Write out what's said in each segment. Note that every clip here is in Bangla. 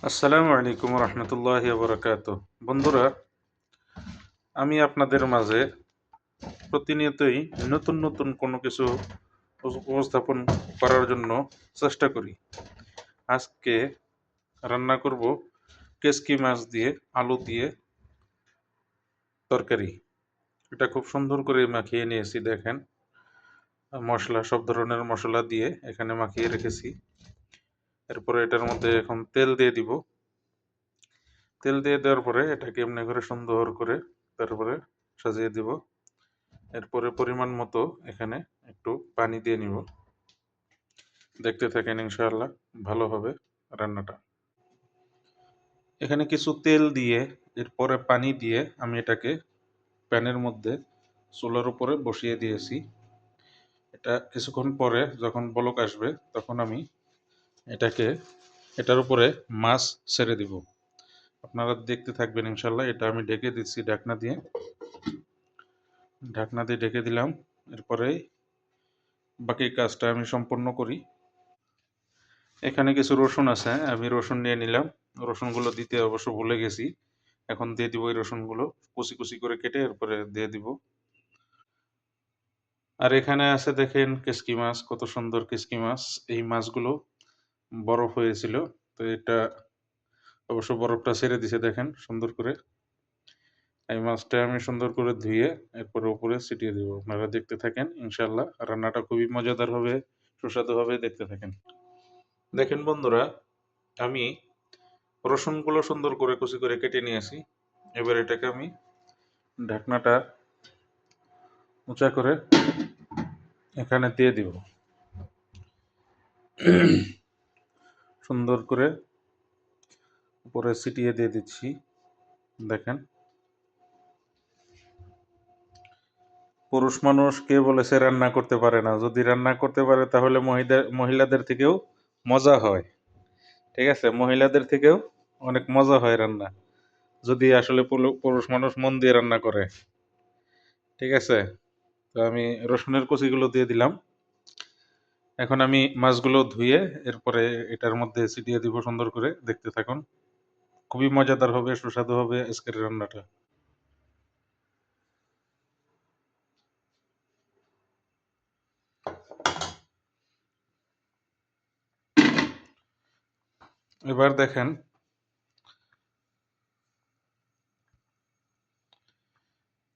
আসসালামু আলাইকুম রহমতুল্লাহি বারাকাতুহ। বন্ধুরা, আমি আপনাদের মাঝে প্রতিনিয়তই নতুন নতুন কোনো কিছু উপস্থাপন করার জন্য চেষ্টা করি। আজকে রান্না করব কেসকি মাছ দিয়ে আলু দিয়ে তরকারি। এটা খুব সুন্দর করে মাখিয়ে নিয়েছি, দেখেন। মশলা, সব ধরনের মশলা দিয়ে এখানে মাখিয়ে রেখেছি। এরপরে এটার মধ্যে এখন তেল দিয়ে দিব। তেল দিয়ে দেওয়ার পরে এটাকে এমনি করে সুন্দর করে তারপরে সাজিয়ে দিব। এরপরে পরিমাণ মতো এখানে একটু পানি দিয়ে নিব। দেখতে থাকেন, ইনশাআল্লাহ ভালো হবে রান্নাটা। এখানে কিছু তেল দিয়ে এরপরে পানি দিয়ে আমি এটাকে প্যানের মধ্যে চুলার উপরে বসিয়ে দিয়েছি। এটা কিছুক্ষণ পরে যখন বলক আসবে তখন আমি এটাকে এটার উপরে মাছ ছেড়ে দিব। আপনারা দেখতে থাকবেন ইনশাআল্লাহ। এটা আমি ঢেকে দিচ্ছি ঢাকনা দিয়ে ঢেকে দিলাম। এরপরে বাকি কাজটা আমি সম্পন্ন করি। এখানে কিছু রসুন আছে, আমি রসুন নিয়ে নিলাম। রসুনগুলো দিতে অবশ্য ভুলে গেছি, এখন দিয়ে দিব। এই রসুনগুলো কুচি কুচি করে কেটে এরপরে দিয়ে দিব। আর এখানে আছে দেখেন কেসকি মাছ, কত সুন্দর কেসকি মাছ। এই মাছগুলো বরফ হয়েছিল, তো এটা অবশ্য বরফটা ছেড়ে দিছে, দেখেন সুন্দর করে। এই মাছটা আমি সুন্দর করে ধুয়ে এরপরে উপরে ছিটিয়ে দিব। আপনারা দেখতে থাকেন, ইনশাল্লাহ রান্নাটা খুবই মজাদার হবে, সুস্বাদু হবে। দেখতে থাকেন। দেখেন বন্ধুরা, আমি রসুনগুলো সুন্দর করে কুচি করে কেটে নিয়েছি। এবার এটাকে আমি ঢাকনাটা উঁচা করে এখানে দিয়ে দিব। সুন্দর করে উপরে ছিটিয়ে দিয়ে দিচ্ছি, দেখেন। পুরুষ মানুষ কে বলেছে রান্না করতে পারে না? যদি রান্না করতে পারে তাহলে মহিলাদের থেকেও মজা হয়। ঠিক আছে, মহিলাদের থেকেও অনেক মজা হয় রান্না, যদি আসলে পুরুষ মানুষ মন দিয়ে রান্না করে। ঠিক আছে, তো আমি রসুনের কুচিগুলো দিয়ে দিলাম। এখন আমি মাছগুলো ধুয়ে এরপরে এটার মধ্যে ছিটিয়ে দিব সুন্দর করে। দেখতে থাকুন, খুবই মজাদার হবে, সুস্বাদু হবে আজকের রান্নাটা।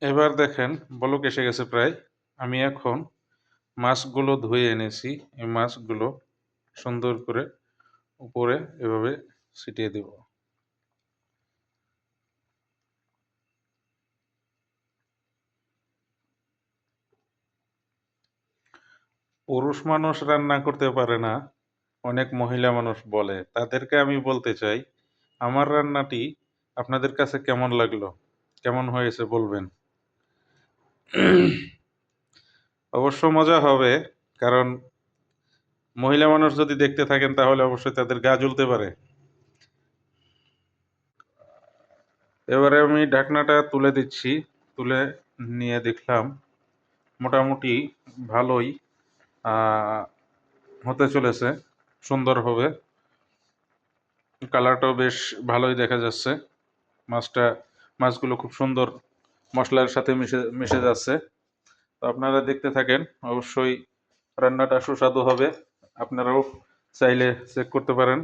এবার দেখেন, বলক এসে গেছে প্রায়। আমি এখন মাছগুলো ধুয়ে এনেছি, এই মাছগুলো সুন্দর করে উপরে এভাবে ছিটিয়ে দেব। পুরুষ মানুষ রান্না করতে পারে না, অনেক মহিলা মানুষ বলে। তাদেরকে আমি বলতে চাই, আমার রান্নাটি আপনাদের কাছে কেমন লাগলো, কেমন হয়েছে বলবেন। অবশ্য মজা হবে, কারণ মহিলা মানুষ যদি দেখতে থাকেন তাহলে অবশ্যই তাদের গা জ্বলতে পারে। এবারে আমি ঢাকনাটা তুলে দিচ্ছি। তুলে নিয়ে দেখলাম মোটামুটি ভালোই আহ, হতে চলেছে, সুন্দর হবে। কালারটাও বেশ ভালোই দেখা যাচ্ছে। মাছটা মাছগুলো খুব সুন্দর মশলার সাথে মিশে মিশে যাচ্ছে। তো আপনারা দেখতে থাকেন, অবশ্যই রান্নাটা সুস্বাদু হবে। আপনারাও চাইলে চেক করতে পারেন,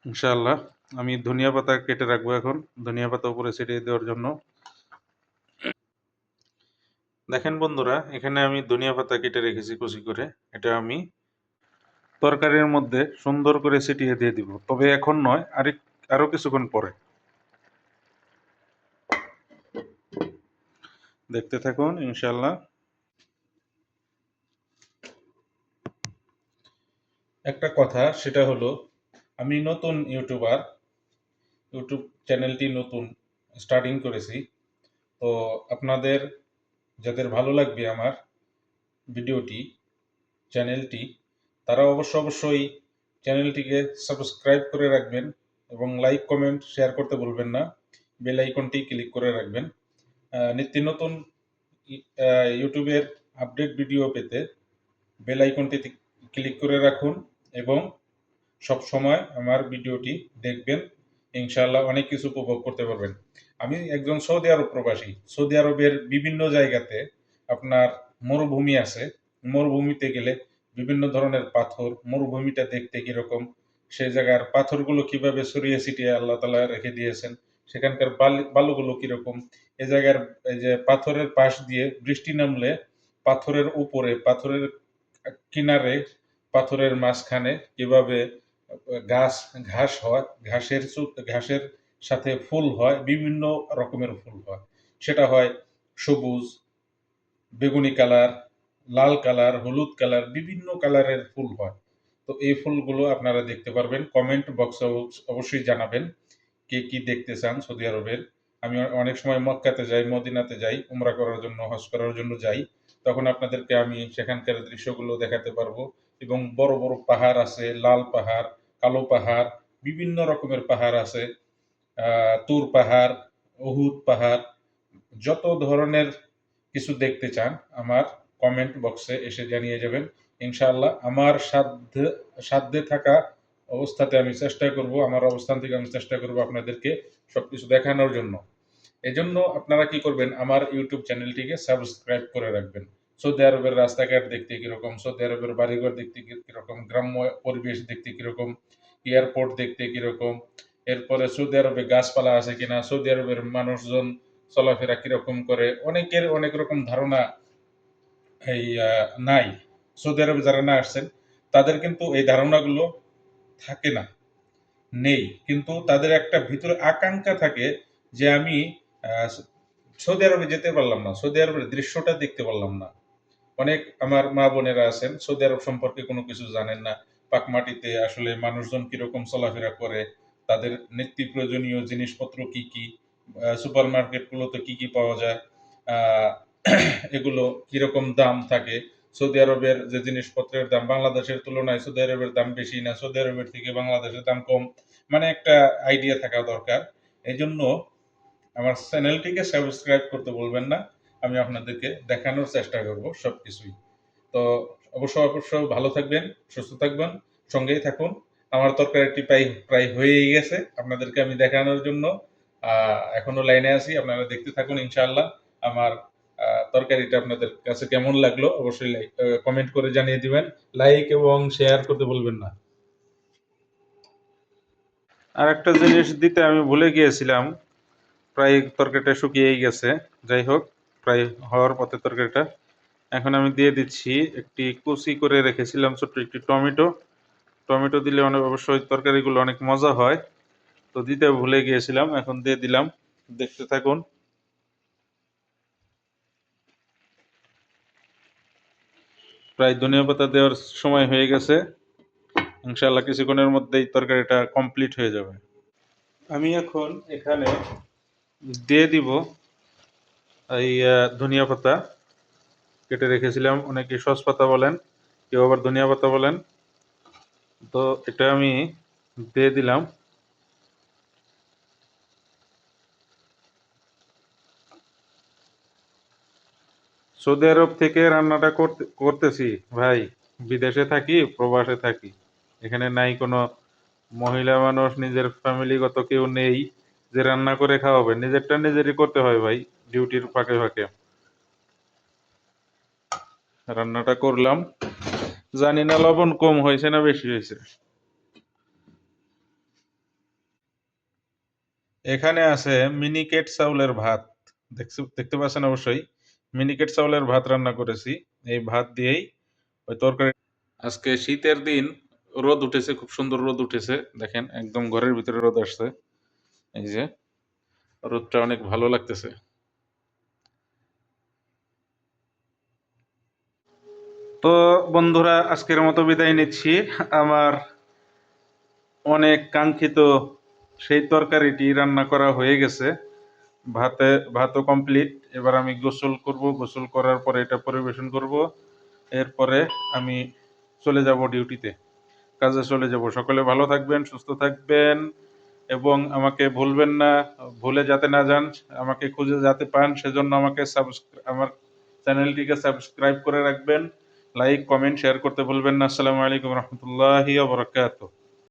ইনশাআল্লাহ। আমি ধনিয়া পাতা কেটে রাখবো এখন, ধনিয়া পাতা উপরে ছিটিয়ে দেওয়ার জন্য। দেখেন বন্ধুরা, এখানে আমি ধনিয়া পাতা কেটে রেখেছি কুচি করে। এটা আমি তরকারির মধ্যে সুন্দর করে ছিটিয়ে দিয়ে দিব, তবে এখন নয়, আরো কিছুক্ষণ পরে। দেখতে থাকুন ইনশাআল্লাহ। একটা কথা, সেটা হলো, আমি নতুন ইউটিউবার, ইউটিউব চ্যানেলটি নতুন স্টার্টিং করেছি। তো আপনাদের যাদের ভালো লাগবে আমার ভিডিওটি, চ্যানেলটি, তারা অবশ্যই চ্যানেলটিকে সাবস্ক্রাইব করে রাখবেন এবং লাইক কমেন্ট শেয়ার করতে ভুলবেন না। বেল আইকনটি ক্লিক করে রাখবেন। নিত্য নতুন ইউটিউবের আপডেট ভিডিও পেতে বেল আইকনটি ক্লিক করে রাখুন এবং সব সময় আমার ভিডিওটি দেখবেন। ইনশাআল্লাহ অনেক কিছু উপভোগ করতে পারবেন। আমি একজন সৌদি আরব প্রবাসী। সৌদি আরবের বিভিন্ন জায়গাতে আপনার মরুভূমি আছে। মরুভূমিতে গেলে বিভিন্ন ধরনের পাথর, মরুভূমিটা দেখতে কিরকম, সেই জায়গার পাথরগুলো কিভাবে ছড়িয়ে ছিটিয়ে আল্লাহ তাআলা রেখে দিয়েছেন, সেখানকার বালুগুলো কিরকম, এ জায়গার এই যে পাথরের পাশ দিয়ে বৃষ্টি নামলে পাথরের উপরে, পাথরের কিনারে, পাথরের মাঝখানে কিভাবে গাছ ঘাস হয়, ঘাসের সাথে ফুল হয়, বিভিন্ন রকমের ফুল হয়। সেটা হয় সবুজ, বেগুনি কালার, লাল কালার, হলুদ কালার, বিভিন্ন কালারের ফুল হয়। তো এই ফুলগুলো আপনারা দেখতে পারবেন। কমেন্ট বক্সে অবশ্যই জানাবেন কে কি দেখতে চান সৌদি আরবের। আমি অনেক সময় মক্কাতে যাই, মদিনাতে যাই, উমরা করার জন্য, হজ করার জন্য যাই। তখন আপনাদেরকে আমি সেখানকার দৃশ্যগুলো দেখাতে পারবো। এবং বড় বড় পাহাড় আছে, লাল পাহাড়, কালো পাহাড়, বিভিন্ন রকমের পাহাড় আছে। তুর পাহাড়, উহুদ পাহাড়, যত ধরনের কিছু দেখতে চান আমার কমেন্ট বক্সে এসে জানিয়ে যাবেন। ইনশাআল্লাহ আমার সাধ্যে থাকা অবস্থাতে আমি চেষ্টা করব, আমার অবস্থান থেকে আমি চেষ্টা করব আপনাদেরকে সবকিছু দেখানোর জন্য। এজন্য আপনারা কি করবেন, আমার ইউটিউব চ্যানেলটিকে সাবস্ক্রাইব করে রাখবেন। সৌদি আরবের রাস্তাঘাট দেখতে কিরকম, সৌদি আরবের বাড়িঘর দেখতে কিরকম, গ্রাম্য পরিবেশ দেখতে কিরকম, এয়ারপোর্ট দেখতে কিরকম, এরপরে সৌদি আরবে গাছপালা আছে কিনা, সৌদি আরবের মানুষজন চলাফেরা কিরকম করে, অনেকের অনেক রকম ধারণা এই নাই। সৌদি আরবে যারা না আসছেন তাদের কিন্তু এই ধারণাগুলো থাকে না, নেই। কিন্তু তাদের একটা ভিতরে আকাঙ্ক্ষা থাকে যে আমি আহ, সৌদি আরবে যেতে পারলাম না, সৌদি আরবের দৃশ্যটা দেখতে পারলাম না। অনেক আমার মা বোনেরা আছেন সৌদি আরব সম্পর্কে কোনো কিছু জানেন না। পাক মাটিতে আসলে মানুষজন কিরকম চলাফেরা করে, তাদের নিত্য প্রয়োজনীয় জিনিসপত্র কি কি, সুপার মার্কেটগুলোতে কি কি পাওয়া যায়, আহ, এগুলো কিরকম দাম থাকে, সৌদি আরবের যে জিনিসপত্রের দাম বাংলাদেশের তুলনায় সৌদি আরবের দাম বেশি না সৌদি আরবের থেকে বাংলাদেশের দাম কম, মানে একটা আইডিয়া থাকা দরকার। এই জন্য আমার চ্যানেলটিকে সাবস্ক্রাইব করতে বলবেন না। আমি আপনাদেরকে দেখানোর চেষ্টা করব সবকিছুই। তো অবশ্যই ভালো থাকবেন, সুস্থ থাকবেন, সঙ্গেই থাকুন। আমার তরকারিটি প্রায় প্রায় হয়েই গেছে আপনাদেরকে আমি দেখানোর জন্য। এখনো লাইনে আছি, আপনারা দেখতে থাকুন ইনশাআল্লাহ। আমার তরকারিটা আপনাদের কাছে কেমন লাগলো অবশ্যই কমেন্ট করে জানিয়ে দিবেন। লাইক এবং শেয়ার করতে বলবেন না। আর একটা জিনিস দিতে আমি ভুলে গিয়েছিলাম, প্রায় তরকারিটা শুকিয়েই গেছে। যাই হোক, প্রায় হওয়ার পথে তরকারিটা। এখন আমি দিয়ে দিচ্ছি একটি কুচি করে রেখেছিলাম ছোট্ট একটি টমেটো। টমেটো দিলে অবশ্যই তরকারিগুলো অনেক মজা হয়। তো দিতে ভুলে গিয়েছিলাম, এখন দিয়ে দিলাম। দেখতে থাকুন। প্রায় ধনিয়া পাতা দেওয়ার সময় হয়ে গেছে। ইনশাআল্লাহ কিছুক্ষণের মধ্যেই তরকারিটা কমপ্লিট হয়ে যাবে। আমি এখন এখানে দিয়ে দিব এই ধনিয়া পাতা কেটে রেখেছিলাম, অনেকে সস পাতা বলেন, কেউ আবার ধনিয়া পাতা বলেন। তো এটা আমি দিয়ে দিলাম। সৌদি আরব থেকে রান্নাটা করতেছি ভাই। বিদেশে থাকি, প্রবাসে থাকি, এখানে নাই কোনো মহিলা মানুষ, নিজের ফ্যামিলিগত কেউ নেই যে রান্না করে খাওয়াবে। নিজেরটা নিজেরই করতে হয় ভাই, ডিউটির ফাঁকে ফাঁকে রান্নাটা করলাম। জানি না লবণ কম হয়েছে না বেশি হয়েছে। এখানে আছে মিনিকেট চাউলের ভাত, দেখতে পাচ্ছেন অবশ্যই। মিনিকেট চাউলের ভাত রান্না করেছি, এই ভাত দিয়েই ওই তরকারি। আজকে শীতের দিন, রোদ উঠেছে, খুব সুন্দর রোদ উঠেছে, দেখেন একদম ঘরের ভিতরে রোদ আসছে। এই যে রোদটা অনেক ভালো লাগতেছে। তো বন্ধুরা, আজকের মতো বিদায় নিচ্ছি। আমার অনেক কাঙ্ক্ষিত সেই তরকারিটি রান্না করা হয়ে গেছে। ভাতও কমপ্লিট। এবার আমি গোসল করব, গোসল করার পরে এটা পরিবেশন করব। এরপরে আমি চলে যাব ডিউটিতে, কাজে চলে যাব। সকলে ভালো থাকবেন, সুস্থ থাকবেন এবং আমাকে ভুলবেন না। ভুলে যাতে না যান, আমাকে খুঁজে যাতে পান, সেজন্য আমার চ্যানেলটিকে সাবস্ক্রাইব করে রাখবেন লাইক, কমেন্ট, শেয়ার করতে ভুলবেন না। আসসালামু আলাইকুম রহমতুল্লাহি ওয়া বারাকাতুহু।